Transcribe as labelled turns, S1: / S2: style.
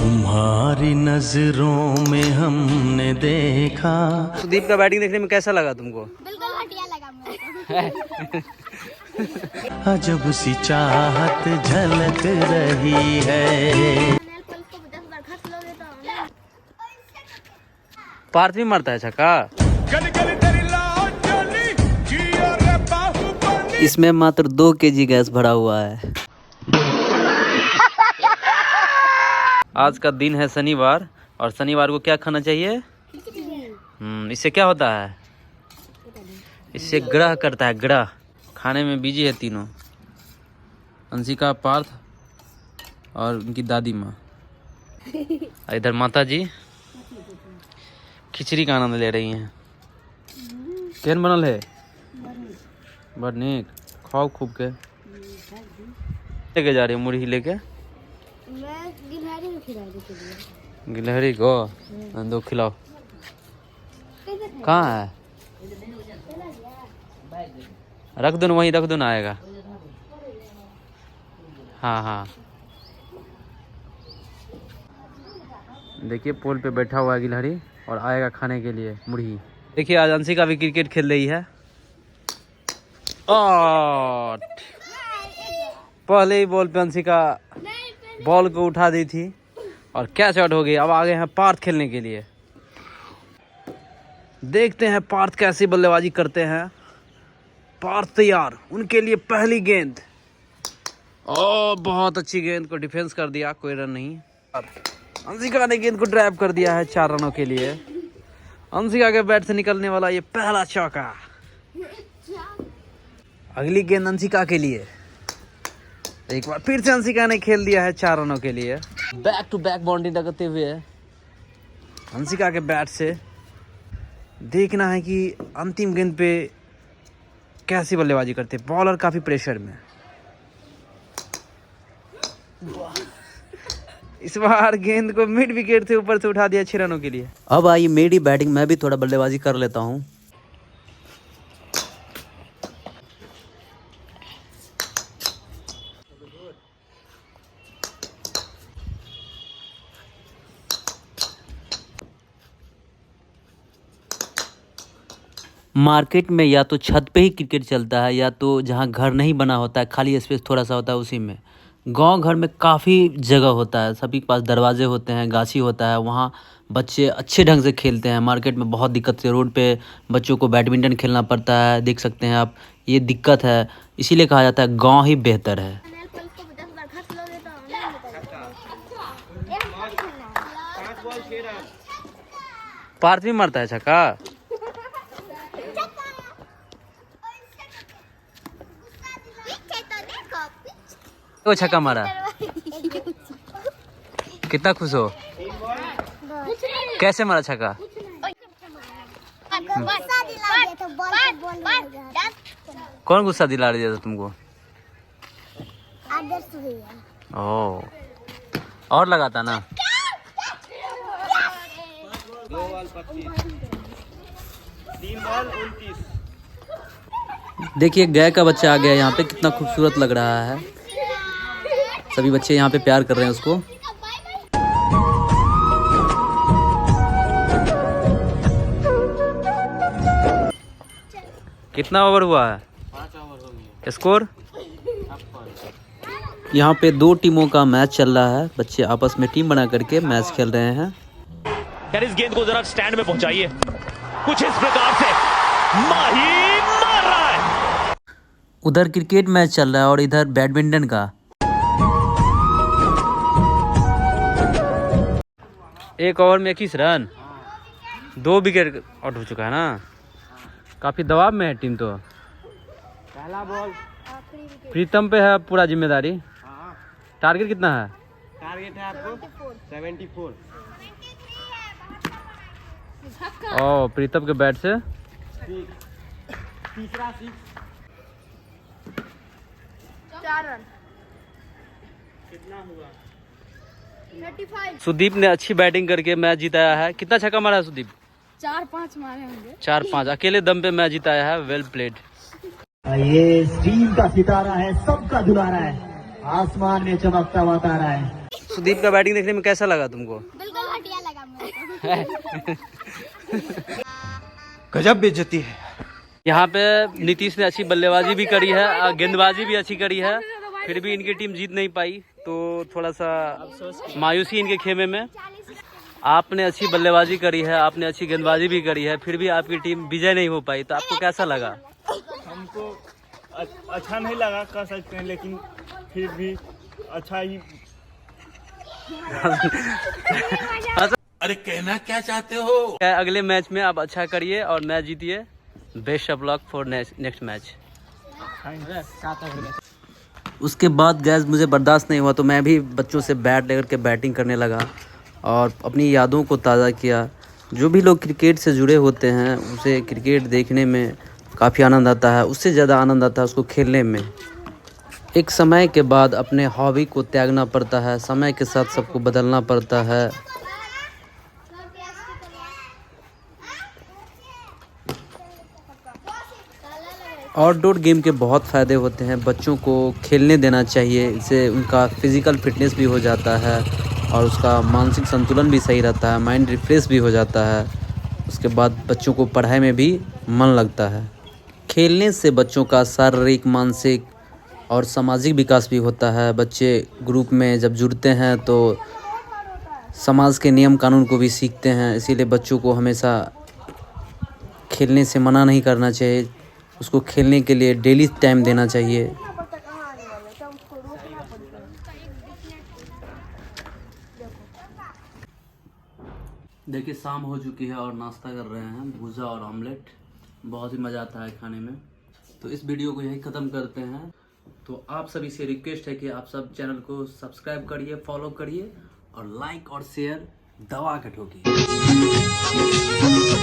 S1: तुम्हारी नजरों में हमने देखा।
S2: सुदीप का बैटिंग देखने में कैसा लगा तुमको?
S3: बिल्कुल घटिया लगा मुझे।
S1: अजब सी चाहत झलक रही है।
S2: पार्थ भी मारता है छक्का। इसमें मात्र 2 केजी गैस भरा हुआ है। आज का दिन है शनिवार, और शनिवार को क्या खाना चाहिए? इससे क्या होता है? इससे ग्रह करता है, ग्रह। खाने में बिजी है तीनों, अंशिका, पार्थ और उनकी दादी माँ। इधर माता जी खिचड़ी का आनंद ले रही हैं। केहन बनल है? बड़ नीक। खाओ खूब के। लेके जा रही है मुरही लेके?
S3: मैं गिलहरी को खिला रही।
S2: गिलहरी को दो खिलाओ। कहाँ है? रख दो ना, वहीं रख दो ना, आएगा। हाँ हाँ, देखिए पोल पे बैठा हुआ है गिलहरी, और आएगा खाने के लिए मुरही। देखिए आज अंशिका भी क्रिकेट खेल रही है, और पहले ही बॉल पे अंशिका बॉल को उठा दी थी और कैच आउट हो गई। अब आगे हैं पार्थ खेलने के लिए। देखते हैं पार्थ कैसी बल्लेबाजी करते हैं। पार्थ तैयार, उनके लिए पहली गेंद। ओ, बहुत अच्छी गेंद को डिफेंस कर दिया, कोई रन नहीं। अंशिका ने गेंद को ड्राइव कर दिया है 4 रनों के लिए। अंशिका के बैट से निकलने वाला ये पहला चौका। अगली गेंद अंशिका के लिए। एक बार फिर से अंशिका ने खेल दिया है 4 रनों के लिए। बैक टू बैक बाउंड्री लगाते हुए अंशिका के बैट से। देखना है कि अंतिम गेंद पे कैसी बल्लेबाजी करते। बॉलर काफी प्रेशर में। इस बार गेंद को मिड विकेट से ऊपर से उठा दिया 6 रनों के लिए। अब आई मेरी बैटिंग, मैं भी थोड़ा बल्लेबाजी कर लेता हूँ। मार्केट में या तो छत पे ही क्रिकेट चलता है, या तो जहाँ घर नहीं बना होता है, खाली स्पेस थोड़ा सा होता है उसी में। गांव घर में काफ़ी जगह होता है, सभी के पास दरवाजे होते हैं, गाछी होता है, वहाँ बच्चे अच्छे ढंग से खेलते हैं। मार्केट में बहुत दिक्कत से रोड पे बच्चों को बैडमिंटन खेलना पड़ता है, देख सकते हैं आप, ये दिक्कत है। इसीलिए कहा जाता है गाँव ही बेहतर है। पार्थ भी मारता है छक्का। वो छक्का मारा, कितना खुश हो? कैसे मारा छक्का? कौन गुस्सा दिला दिया था तुमको? ओ, और लगाता ना। देखिए गाय का बच्चा आ गया यहाँ पे, कितना खूबसूरत लग रहा है। सभी बच्चे यहाँ पे प्यार कर रहे हैं उसको। कितना ओवर हुआ है? 5 ओवर हो गया। स्कोर? यहाँ पे 2 टीमों का मैच चल रहा है। बच्चे आपस में टीम बना करके मैच खेल रहे हैं।
S4: यार इस गेंद को जरा स्टैंड में पहुंचाइए। कुछ इस प्रकार से माही मार रहा है।
S2: उधर क्रिकेट मैच चल रहा है और इधर बैडमिंटन का। एक ओवर में 21 रन, 2 विकेट आउट हो चुका है ना। काफी दबाव में है टीम। तो
S5: पहला बॉल
S2: प्रीतम पे है पूरा जिम्मेदारी। टारगेट कितना है?
S5: टारगेट है आपको 74।
S2: ओ, प्रीतम के बैट से
S5: तीसरा 6।
S3: 4 रन।
S5: कितना हुआ?
S3: 35।
S2: सुदीप ने अच्छी बैटिंग करके मैच जिताया है। कितना छक्का मारा है सुदीप?
S3: 4-5 मारे होंगे।
S2: 4-5 अकेले दम पे मैच जिताया है। Well played.
S6: ये टीम का सितारा है, सबका दुलारा है, आसमान में चमकता हुआ तारा है।
S2: सुदीप का बैटिंग देखने में कैसा लगा तुमको?
S3: बिल्कुल घटिया लगा मुझे।
S1: गजब बेइज्जती है।
S2: यहाँ पे नीतीश ने अच्छी बल्लेबाजी भी करी है, गेंदबाजी भी अच्छी करी है, फिर भी इनकी टीम जीत नहीं पाई, तो थोड़ा सा मायूसी इनके खेमे में। आपने अच्छी बल्लेबाजी करी है, आपने अच्छी गेंदबाजी भी करी है, फिर भी आपकी टीम विजय नहीं हो पाई, तो आपको कैसा लगा?
S5: हमको अच्छा नहीं लगा कह सकते हैं, लेकिन फिर भी अच्छा ही।
S1: अरे कहना क्या चाहते हो?
S2: अगले मैच में आप अच्छा करिए और मैच जीतिए। Best of luck for next match. उसके बाद गैस मुझे बर्दाश्त नहीं हुआ, तो मैं भी बच्चों से बैट लेकर के बैटिंग करने लगा और अपनी यादों को ताज़ा किया। जो भी लोग क्रिकेट से जुड़े होते हैं उसे क्रिकेट देखने में काफ़ी आनंद आता है, उससे ज़्यादा आनंद आता है उसको खेलने में। एक समय के बाद अपने हॉबी को त्यागना पड़ता है, समय के साथ सबको बदलना पड़ता है। आउटडोर गेम के बहुत फ़ायदे होते हैं, बच्चों को खेलने देना चाहिए, इससे उनका फिज़िकल फिटनेस भी हो जाता है और उसका मानसिक संतुलन भी सही रहता है, माइंड रिफ्रेश भी हो जाता है। उसके बाद बच्चों को पढ़ाई में भी मन लगता है। खेलने से बच्चों का शारीरिक, मानसिक और सामाजिक विकास भी होता है। बच्चे ग्रुप में जब जुड़ते हैं तो समाज के नियम कानून को भी सीखते हैं, इसीलिए बच्चों को हमेशा खेलने से मना नहीं करना चाहिए, उसको खेलने के लिए डेली टाइम देना चाहिए। देखिए शाम हो चुकी है और नाश्ता कर रहे हैं, भुजा और ऑमलेट। बहुत ही मज़ा आता है खाने में। तो इस वीडियो को यही ख़त्म करते हैं। तो आप सभी से रिक्वेस्ट है कि आप सब चैनल को सब्सक्राइब करिए, फॉलो करिए और लाइक और शेयर दबा के ठोकिए।